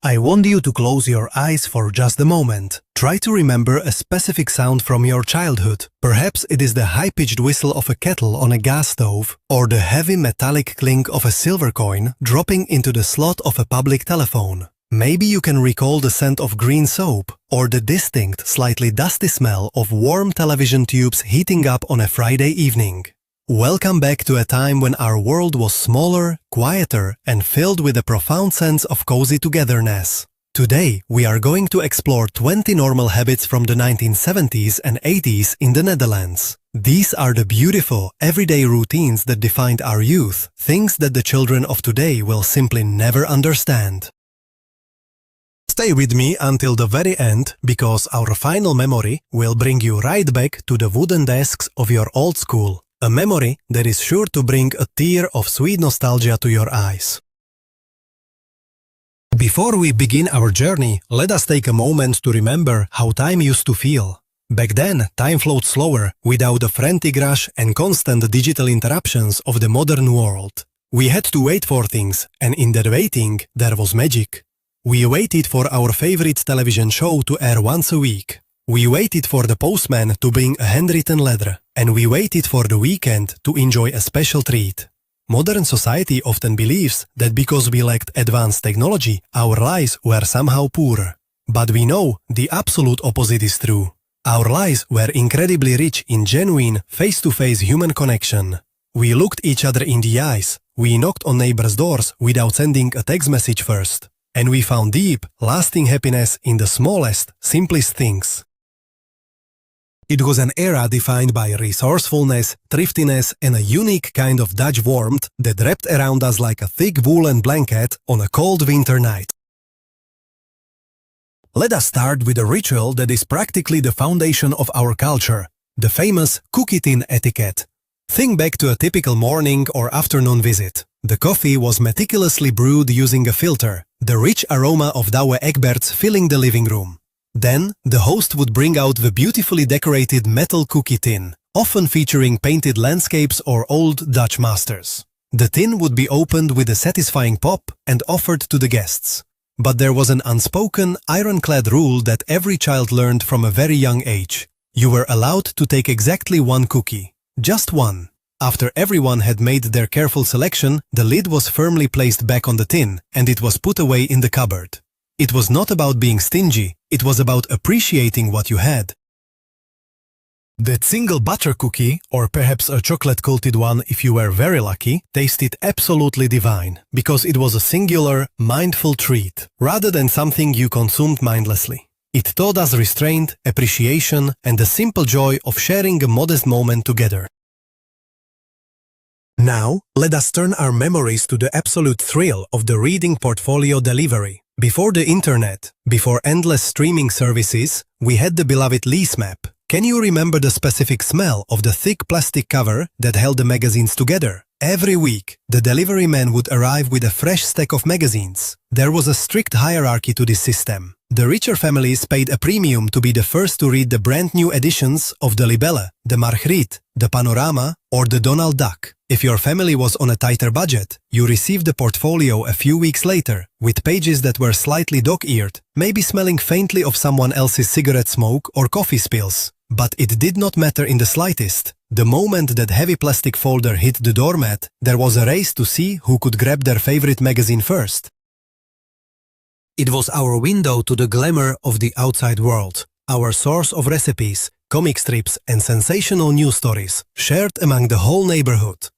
I want you to close your eyes for just a moment. Try to remember a specific sound from your childhood. Perhaps it is the high-pitched whistle of a kettle on a gas stove, or the heavy metallic clink of a silver coin dropping into the slot of a public telephone. Maybe you can recall the scent of green soap, or the distinct, slightly dusty smell of warm television tubes heating up on a Friday evening. Welcome back to a time when our world was smaller, quieter, and filled with a profound sense of cozy togetherness. Today, we are going to explore 20 normal habits from the 1970s and 80s in the Netherlands. These are the beautiful, everyday routines that defined our youth, things that the children of today will simply never understand. Stay with me until the very end, because our final memory will bring you right back to the wooden desks of your old school. A memory that is sure to bring a tear of sweet nostalgia to your eyes. Before we begin our journey, let us take a moment to remember how time used to feel. Back then, time flowed slower, without the frantic rush and constant digital interruptions of the modern world. We had to wait for things, and in that waiting, there was magic. We waited for our favorite television show to air once a week. We waited for the postman to bring a handwritten letter, and we waited for the weekend to enjoy a special treat. Modern society often believes that because we lacked advanced technology, our lives were somehow poorer. But we know the absolute opposite is true. Our lives were incredibly rich in genuine, face-to-face human connection. We looked each other in the eyes, we knocked on neighbors' doors without sending a text message first, and we found deep, lasting happiness in the smallest, simplest things. It was an era defined by resourcefulness, thriftiness, and a unique kind of Dutch warmth that wrapped around us like a thick woolen blanket on a cold winter night. Let us start with a ritual that is practically the foundation of our culture, the famous cookie tin etiquette. Think back to a typical morning or afternoon visit. The coffee was meticulously brewed using a filter, the rich aroma of Douwe Egberts filling the living room. Then, the host would bring out the beautifully decorated metal cookie tin, often featuring painted landscapes or old Dutch masters. The tin would be opened with a satisfying pop and offered to the guests. But there was an unspoken, ironclad rule that every child learned from a very young age. You were allowed to take exactly one cookie. Just one. After everyone had made their careful selection, the lid was firmly placed back on the tin, and it was put away in the cupboard. It was not about being stingy, it was about appreciating what you had. That single butter cookie, or perhaps a chocolate-coated one if you were very lucky, tasted absolutely divine, because it was a singular, mindful treat, rather than something you consumed mindlessly. It taught us restraint, appreciation, and the simple joy of sharing a modest moment together. Now, let us turn our memories to the absolute thrill of the reading portfolio delivery. Before the internet, before endless streaming services, we had the beloved lease map. Can you remember the specific smell of the thick plastic cover that held the magazines together? Every week, the delivery man would arrive with a fresh stack of magazines. There was a strict hierarchy to this system. The richer families paid a premium to be the first to read the brand new editions of the Libelle, the Margriet, the Panorama, or the Donald Duck. If your family was on a tighter budget, you received the portfolio a few weeks later, with pages that were slightly dog-eared, maybe smelling faintly of someone else's cigarette smoke or coffee spills. But it did not matter in the slightest. The moment that heavy plastic folder hit the doormat, there was a race to see who could grab their favorite magazine first. It was our window to the glamour of the outside world, our source of recipes, comic strips, and sensational news stories, shared among the whole neighborhood.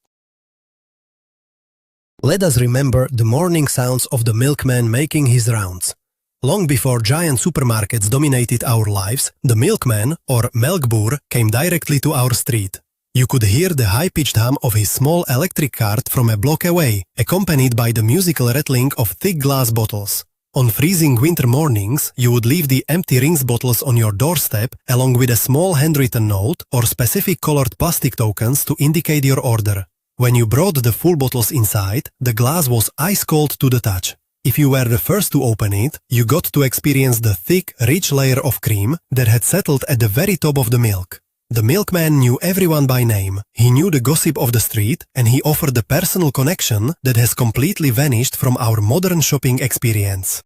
Let us remember the morning sounds of the milkman making his rounds. Long before giant supermarkets dominated our lives, the milkman, or melkboer, came directly to our street. You could hear the high-pitched hum of his small electric cart from a block away, accompanied by the musical rattling of thick glass bottles. On freezing winter mornings, you would leave the empty rings bottles on your doorstep, along with a small handwritten note or specific colored plastic tokens to indicate your order. When you brought the full bottles inside, the glass was ice-cold to the touch. If you were the first to open it, you got to experience the thick, rich layer of cream that had settled at the very top of the milk. The milkman knew everyone by name, he knew the gossip of the street, and he offered a personal connection that has completely vanished from our modern shopping experience.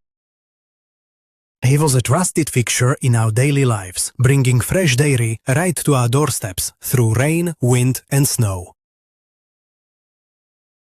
He was a trusted fixture in our daily lives, bringing fresh dairy right to our doorsteps through rain, wind and snow.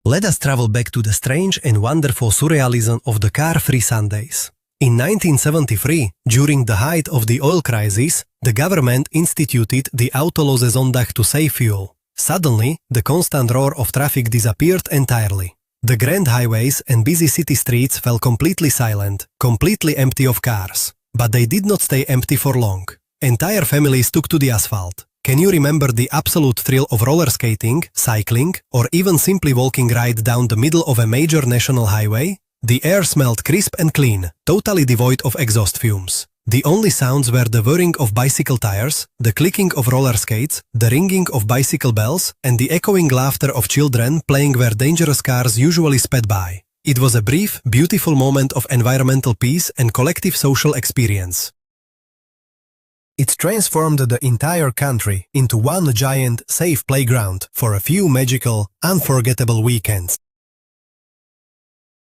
Let us travel back to the strange and wonderful surrealism of the car-free Sundays. In 1973, during the height of the oil crisis, the government instituted the autolose zondag to save fuel. Suddenly, the constant roar of traffic disappeared entirely. The grand highways and busy city streets fell completely silent, completely empty of cars. But they did not stay empty for long. Entire families took to the asphalt. Can you remember the absolute thrill of roller skating, cycling, or even simply walking right down the middle of a major national highway? The air smelled crisp and clean, totally devoid of exhaust fumes. The only sounds were the whirring of bicycle tires, the clicking of roller skates, the ringing of bicycle bells, and the echoing laughter of children playing where dangerous cars usually sped by. It was a brief, beautiful moment of environmental peace and collective social experience. It transformed the entire country into one giant, safe playground for a few magical, unforgettable weekends.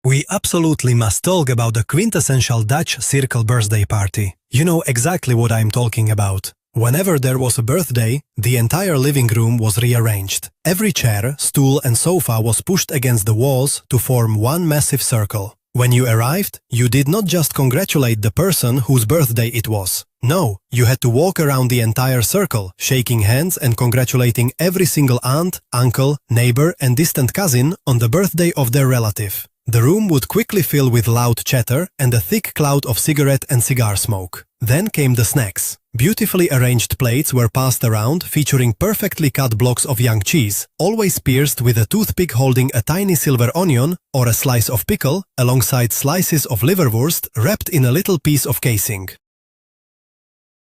We absolutely must talk about the quintessential Dutch circle birthday party. You know exactly what I'm talking about. Whenever there was a birthday, the entire living room was rearranged. Every chair, stool and sofa was pushed against the walls to form one massive circle. When you arrived, you did not just congratulate the person whose birthday it was. No, you had to walk around the entire circle, shaking hands and congratulating every single aunt, uncle, neighbor and distant cousin on the birthday of their relative. The room would quickly fill with loud chatter and a thick cloud of cigarette and cigar smoke. Then came the snacks. Beautifully arranged plates were passed around, featuring perfectly cut blocks of young cheese, always pierced with a toothpick holding a tiny silver onion or a slice of pickle, alongside slices of liverwurst wrapped in a little piece of casing.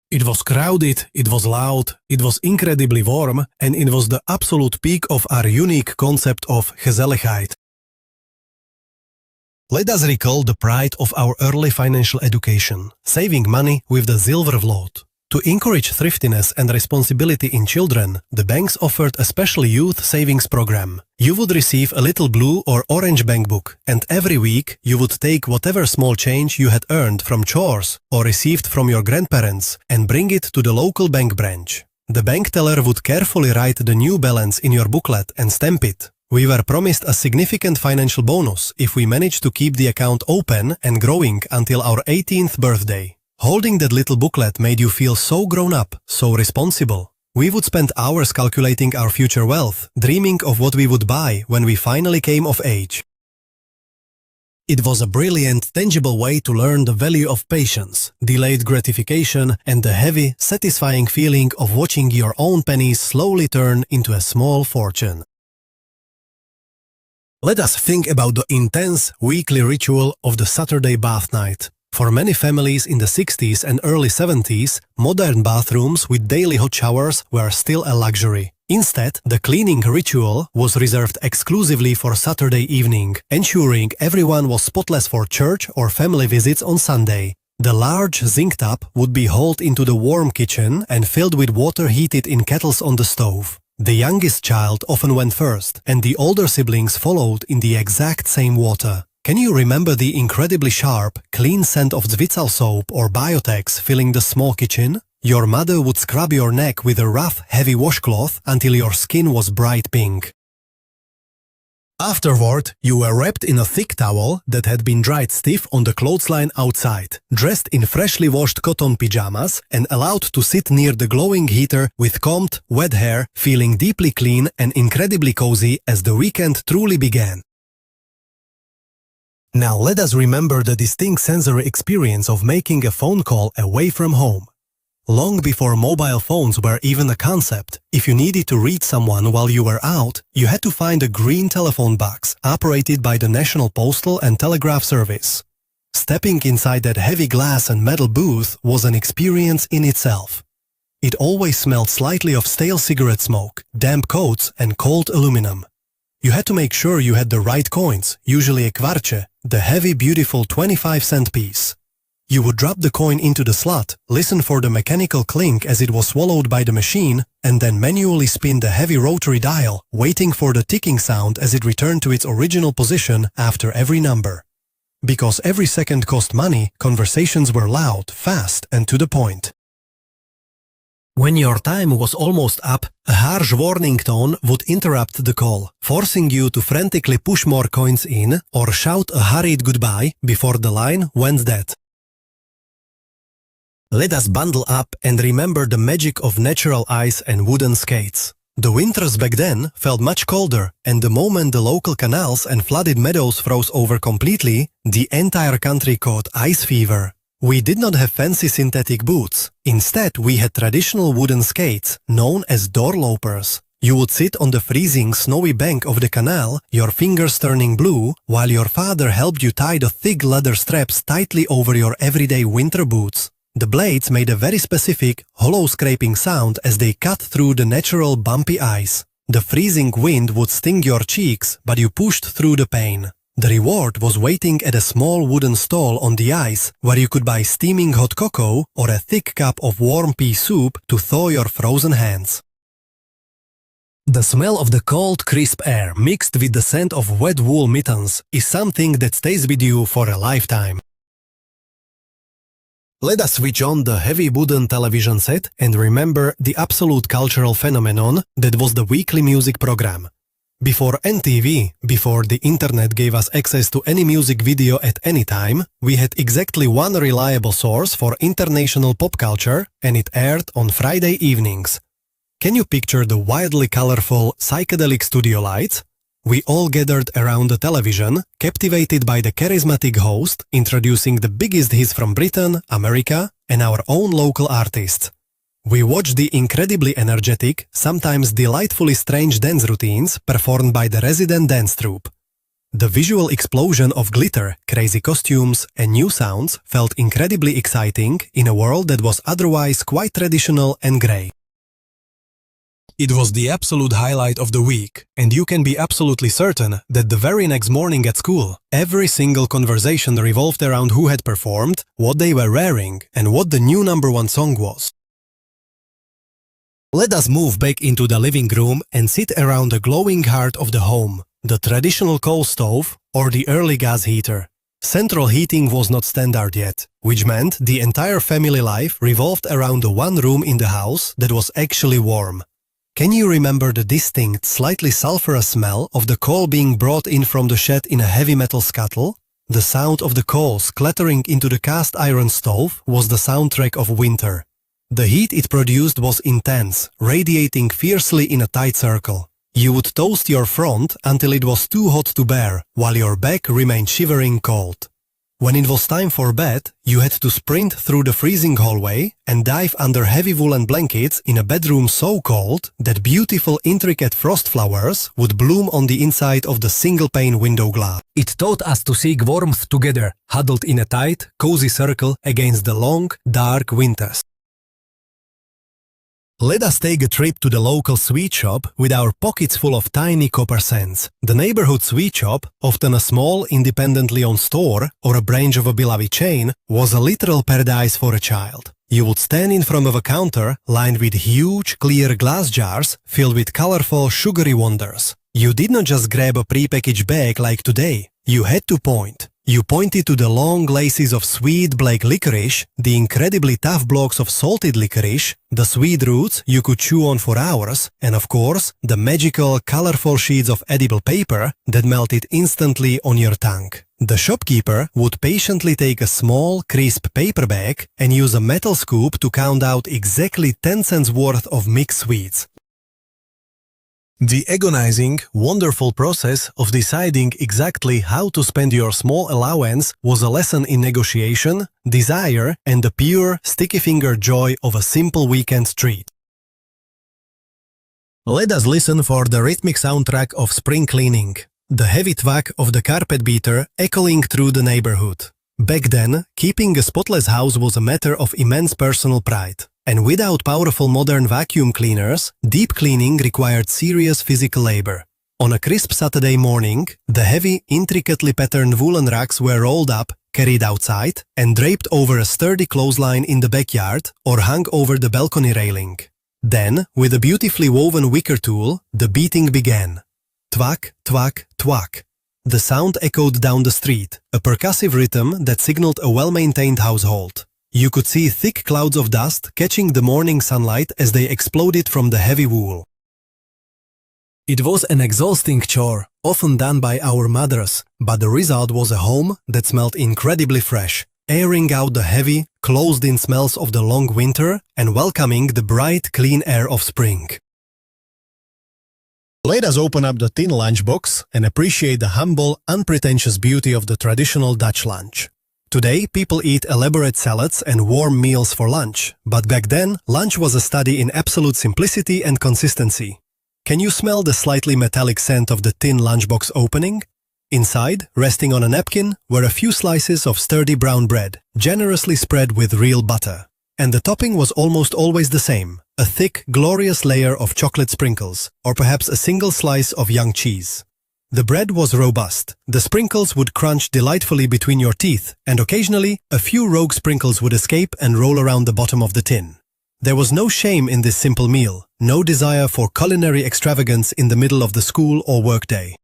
It was crowded, it was loud, it was incredibly warm, and it was the absolute peak of our unique concept of gezelligheid. Let us recall the pride of our early financial education, saving money with the silver float. To encourage thriftiness and responsibility in children, the banks offered a special youth savings program. You would receive a little blue or orange bank book, and every week you would take whatever small change you had earned from chores or received from your grandparents and bring it to the local bank branch. The bank teller would carefully write the new balance in your booklet and stamp it. We were promised a significant financial bonus if we managed to keep the account open and growing until our 18th birthday. Holding that little booklet made you feel so grown up, so responsible. We would spend hours calculating our future wealth, dreaming of what we would buy when we finally came of age. It was a brilliant, tangible way to learn the value of patience, delayed gratification, and the heavy, satisfying feeling of watching your own pennies slowly turn into a small fortune. Let us think about the intense, weekly ritual of the Saturday bath night. For many families in the 60s and early 70s, modern bathrooms with daily hot showers were still a luxury. Instead, the cleaning ritual was reserved exclusively for Saturday evening, ensuring everyone was spotless for church or family visits on Sunday. The large zinc tub would be hauled into the warm kitchen and filled with water heated in kettles on the stove. The youngest child often went first, and the older siblings followed in the exact same water. Can you remember the incredibly sharp, clean scent of Zwitsal soap or Biotex filling the small kitchen? Your mother would scrub your neck with a rough, heavy washcloth until your skin was bright pink. Afterward, you were wrapped in a thick towel that had been dried stiff on the clothesline outside, dressed in freshly washed cotton pajamas, and allowed to sit near the glowing heater with combed, wet hair, feeling deeply clean and incredibly cozy as the weekend truly began. Now let us remember the distinct sensory experience of making a phone call away from home. Long before mobile phones were even a concept, if you needed to reach someone while you were out, you had to find a green telephone box operated by the National Postal and Telegraph Service. Stepping inside that heavy glass and metal booth was an experience in itself. It always smelled slightly of stale cigarette smoke, damp coats and cold aluminum. You had to make sure you had the right coins, usually a kwartje, the heavy, beautiful 25-cent piece. You would drop the coin into the slot, listen for the mechanical clink as it was swallowed by the machine, and then manually spin the heavy rotary dial, waiting for the ticking sound as it returned to its original position after every number. Because every second cost money, conversations were loud, fast, and to the point. When your time was almost up, a harsh warning tone would interrupt the call, forcing you to frantically push more coins in or shout a hurried goodbye before the line went dead. Let us bundle up and remember the magic of natural ice and wooden skates. The winters back then felt much colder, and the moment the local canals and flooded meadows froze over completely, the entire country caught ice fever. We did not have fancy synthetic boots. Instead, we had traditional wooden skates, known as doorlopers. You would sit on the freezing, snowy bank of the canal, your fingers turning blue, while your father helped you tie the thick leather straps tightly over your everyday winter boots. The blades made a very specific, hollow scraping sound as they cut through the natural bumpy ice. The freezing wind would sting your cheeks, but you pushed through the pain. The reward was waiting at a small wooden stall on the ice where you could buy steaming hot cocoa or a thick cup of warm pea soup to thaw your frozen hands. The smell of the cold, crisp air mixed with the scent of wet wool mittens is something that stays with you for a lifetime. Let us switch on the heavy wooden television set and remember the absolute cultural phenomenon that was the weekly music program. Before NTV, before the internet gave us access to any music video at any time, we had exactly one reliable source for international pop culture, and it aired on Friday evenings. Can you picture the wildly colorful, psychedelic studio lights? We all gathered around the television, captivated by the charismatic host, introducing the biggest hits from Britain, America, and our own local artists. We watched the incredibly energetic, sometimes delightfully strange dance routines performed by the resident dance troupe. The visual explosion of glitter, crazy costumes, and new sounds felt incredibly exciting in a world that was otherwise quite traditional and grey. It was the absolute highlight of the week, and you can be absolutely certain that the very next morning at school, every single conversation revolved around who had performed, what they were wearing, and what the new #1 song was. Let us move back into the living room and sit around the glowing heart of the home, the traditional coal stove or the early gas heater. Central heating was not standard yet, which meant the entire family life revolved around the one room in the house that was actually warm. Can you remember the distinct, slightly sulfurous smell of the coal being brought in from the shed in a heavy metal scuttle? The sound of the coals clattering into the cast iron stove was the soundtrack of winter. The heat it produced was intense, radiating fiercely in a tight circle. You would toast your front until it was too hot to bear, while your back remained shivering cold. When it was time for bed, you had to sprint through the freezing hallway and dive under heavy woolen blankets in a bedroom so cold that beautiful intricate frost flowers would bloom on the inside of the single-pane window glass. It taught us to seek warmth together, huddled in a tight, cozy circle against the long, dark winters. Let us take a trip to the local sweet shop with our pockets full of tiny copper cents. The neighborhood sweet shop, often a small, independently owned store or a branch of a beloved chain, was a literal paradise for a child. You would stand in front of a counter lined with huge, clear glass jars filled with colorful, sugary wonders. You did not just grab a prepackaged bag like today. You had to point. You pointed to the long laces of sweet black licorice, the incredibly tough blocks of salted licorice, the sweet roots you could chew on for hours, and of course, the magical, colorful sheets of edible paper that melted instantly on your tongue. The shopkeeper would patiently take a small, crisp paper bag and use a metal scoop to count out exactly 10 cents worth of mixed sweets. The agonizing, wonderful process of deciding exactly how to spend your small allowance was a lesson in negotiation, desire, and the pure, sticky-finger joy of a simple weekend treat. Let us listen for the rhythmic soundtrack of spring cleaning, the heavy thwack of the carpet beater echoing through the neighborhood. Back then, keeping a spotless house was a matter of immense personal pride. And without powerful modern vacuum cleaners, deep cleaning required serious physical labor. On a crisp Saturday morning, the heavy, intricately patterned woolen rugs were rolled up, carried outside, and draped over a sturdy clothesline in the backyard or hung over the balcony railing. Then, with a beautifully woven wicker tool, the beating began. Thwack, thwack, thwack. The sound echoed down the street, a percussive rhythm that signaled a well-maintained household. You could see thick clouds of dust catching the morning sunlight as they exploded from the heavy wool. It was an exhausting chore, often done by our mothers, but the result was a home that smelled incredibly fresh, airing out the heavy, closed-in smells of the long winter and welcoming the bright, clean air of spring. Let us open up the tin lunchbox and appreciate the humble, unpretentious beauty of the traditional Dutch lunch. Today, people eat elaborate salads and warm meals for lunch, but back then, lunch was a study in absolute simplicity and consistency. Can you smell the slightly metallic scent of the tin lunchbox opening? Inside, resting on a napkin, were a few slices of sturdy brown bread, generously spread with real butter. And the topping was almost always the same, a thick, glorious layer of chocolate sprinkles, or perhaps a single slice of young cheese. The bread was robust, the sprinkles would crunch delightfully between your teeth, and occasionally, a few rogue sprinkles would escape and roll around the bottom of the tin. There was no shame in this simple meal, no desire for culinary extravagance in the middle of the school or workday.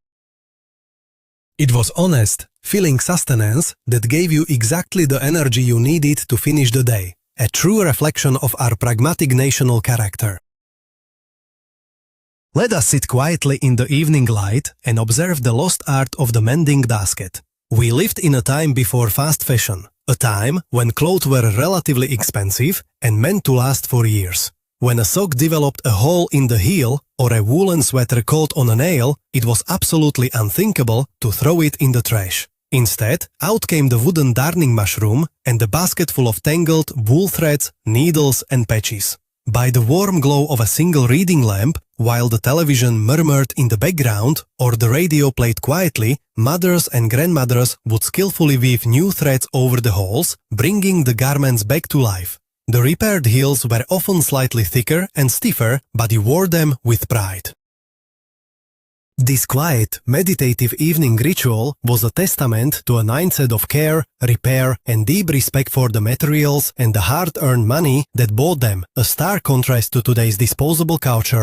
It was honest, filling sustenance that gave you exactly the energy you needed to finish the day, a true reflection of our pragmatic national character. Let us sit quietly in the evening light and observe the lost art of the mending basket. We lived in a time before fast fashion, a time when clothes were relatively expensive and meant to last for years. When a sock developed a hole in the heel or a woolen sweater caught on a nail, it was absolutely unthinkable to throw it in the trash. Instead, out came the wooden darning mushroom and the basket full of tangled wool threads, needles and patches. By the warm glow of a single reading lamp, while the television murmured in the background or the radio played quietly, mothers and grandmothers would skillfully weave new threads over the holes, bringing the garments back to life. The repaired heels were often slightly thicker and stiffer, but you wore them with pride. This quiet, meditative evening ritual was a testament to a mindset of care, repair, and deep respect for the materials and the hard-earned money that bought them, a stark contrast to today's disposable culture.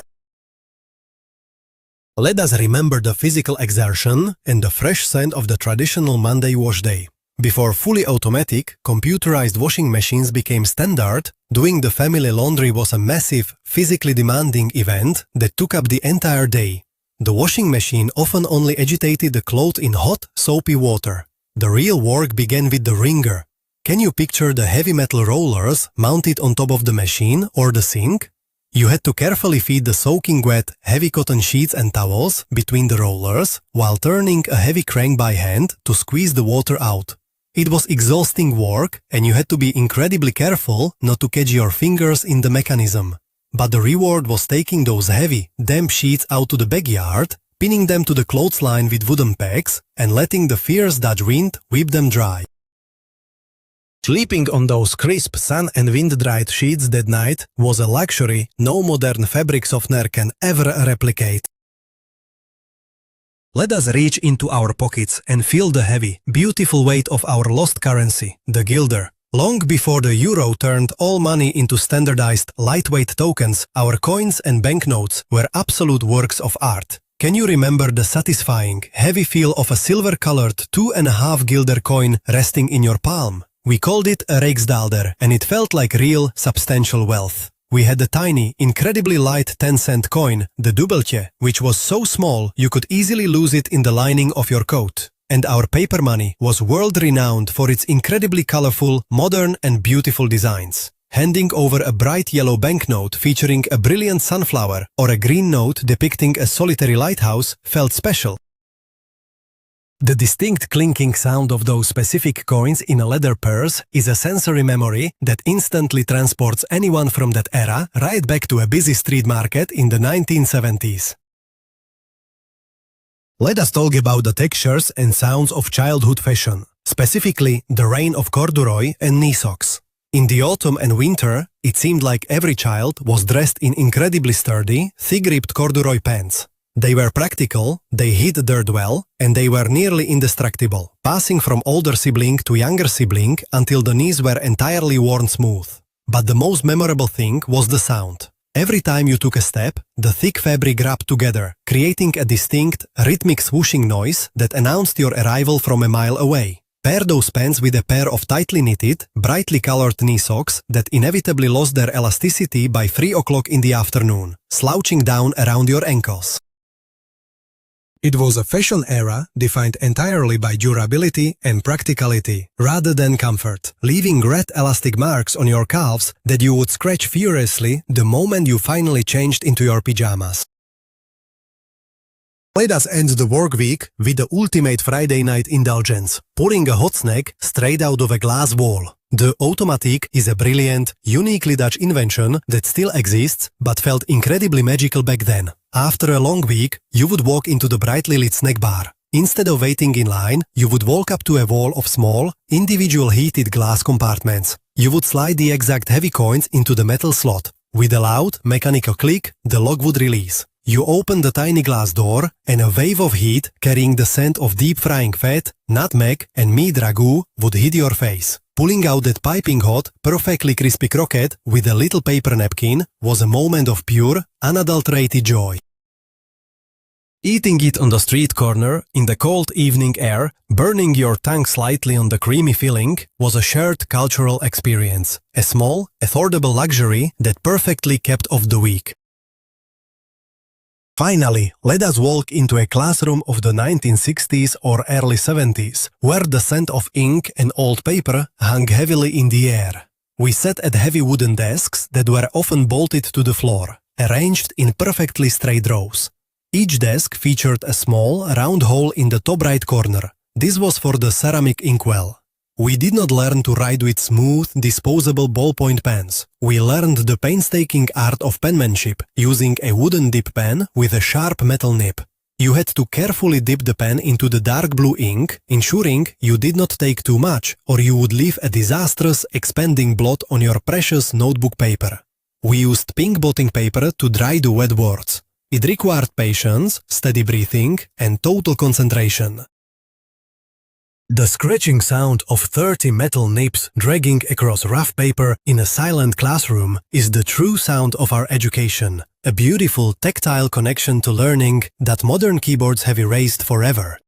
Let us remember the physical exertion and the fresh scent of the traditional Monday wash day. Before fully automatic, computerized washing machines became standard, doing the family laundry was a massive, physically demanding event that took up the entire day. The washing machine often only agitated the clothes in hot, soapy water. The real work began with the wringer. Can you picture the heavy metal rollers mounted on top of the machine or the sink? You had to carefully feed the soaking wet, heavy cotton sheets and towels between the rollers while turning a heavy crank by hand to squeeze the water out. It was exhausting work and you had to be incredibly careful not to catch your fingers in the mechanism. But the reward was taking those heavy, damp sheets out to the backyard, pinning them to the clothesline with wooden pegs, and letting the fierce Dutch wind whip them dry. Sleeping on those crisp sun and wind-dried sheets that night was a luxury no modern fabric softener can ever replicate. Let us reach into our pockets and feel the heavy, beautiful weight of our lost currency, the guilder. Long before the euro turned all money into standardized, lightweight tokens, our coins and banknotes were absolute works of art. Can you remember the satisfying, heavy feel of a silver-colored 2.5 guilder coin resting in your palm? We called it a Rijksdaalder, and it felt like real, substantial wealth. We had a tiny, incredibly light 10-cent coin, the dubbeltje, which was so small you could easily lose it in the lining of your coat. And our paper money was world-renowned for its incredibly colorful, modern and beautiful designs. Handing over a bright yellow banknote featuring a brilliant sunflower or a green note depicting a solitary lighthouse felt special. The distinct clinking sound of those specific coins in a leather purse is a sensory memory that instantly transports anyone from that era right back to a busy street market in the 1970s. Let us talk about the textures and sounds of childhood fashion, specifically the reign of corduroy and knee socks. In the autumn and winter, it seemed like every child was dressed in incredibly sturdy, thick-ribbed corduroy pants. They were practical, they hid dirt well, and they were nearly indestructible, passing from older sibling to younger sibling until the knees were entirely worn smooth. But the most memorable thing was the sound. Every time you took a step, the thick fabric rubbed together, creating a distinct, rhythmic swooshing noise that announced your arrival from a mile away. Pair those pants with a pair of tightly knitted, brightly colored knee socks that inevitably lost their elasticity by 3 o'clock in the afternoon, slouching down around your ankles. It was a fashion era defined entirely by durability and practicality, rather than comfort, leaving red elastic marks on your calves that you would scratch furiously the moment you finally changed into your pajamas. Let us end the work week with the ultimate Friday night indulgence, pouring a hot snack straight out of a glass wall. The Automatic is a brilliant, uniquely Dutch invention that still exists but felt incredibly magical back then. After a long week, you would walk into the brightly lit snack bar. Instead of waiting in line, you would walk up to a wall of small, individual heated glass compartments. You would slide the exact heavy coins into the metal slot. With a loud, mechanical click, the lock would release. You open the tiny glass door, and a wave of heat carrying the scent of deep-frying fat, nutmeg, and meat ragu would hit your face. Pulling out that piping hot, perfectly crispy croquette with a little paper napkin was a moment of pure, unadulterated joy. Eating it on the street corner, in the cold evening air, burning your tongue slightly on the creamy filling, was a shared cultural experience, a small, affordable luxury that perfectly kept off the week. Finally, let us walk into a classroom of the 1960s or early 70s, where the scent of ink and old paper hung heavily in the air. We sat at heavy wooden desks that were often bolted to the floor, arranged in perfectly straight rows. Each desk featured a small, round hole in the top right corner. This was for the ceramic inkwell. We did not learn to write with smooth, disposable ballpoint pens. We learned the painstaking art of penmanship, using a wooden dip pen with a sharp metal nib. You had to carefully dip the pen into the dark blue ink, ensuring you did not take too much, or you would leave a disastrous, expanding blot on your precious notebook paper. We used pink blotting paper to dry the wet words. It required patience, steady breathing, and total concentration. The scratching sound of 30 metal nibs dragging across rough paper in a silent classroom is the true sound of our education, a beautiful tactile connection to learning that modern keyboards have erased forever.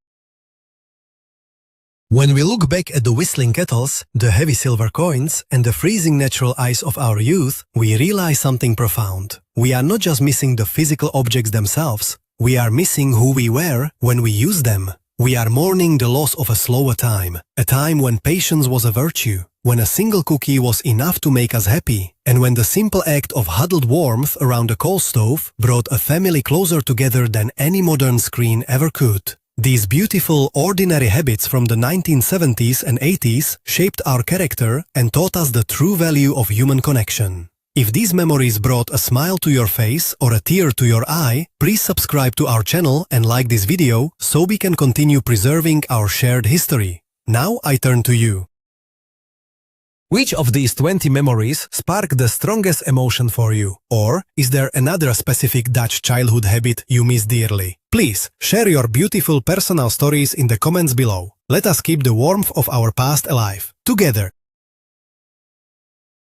When we look back at the whistling kettles, the heavy silver coins, and the freezing natural ice of our youth, we realize something profound. We are not just missing the physical objects themselves, we are missing who we were when we used them. We are mourning the loss of a slower time, a time when patience was a virtue, when a single cookie was enough to make us happy, and when the simple act of huddled warmth around a coal stove brought a family closer together than any modern screen ever could. These beautiful, ordinary habits from the 1970s and 80s shaped our character and taught us the true value of human connection. If these memories brought a smile to your face or a tear to your eye, please subscribe to our channel and like this video so we can continue preserving our shared history. Now I turn to you. Which of these 20 memories sparked the strongest emotion for you? Or is there another specific Dutch childhood habit you miss dearly? Please share your beautiful personal stories in the comments below. Let us keep the warmth of our past alive, together.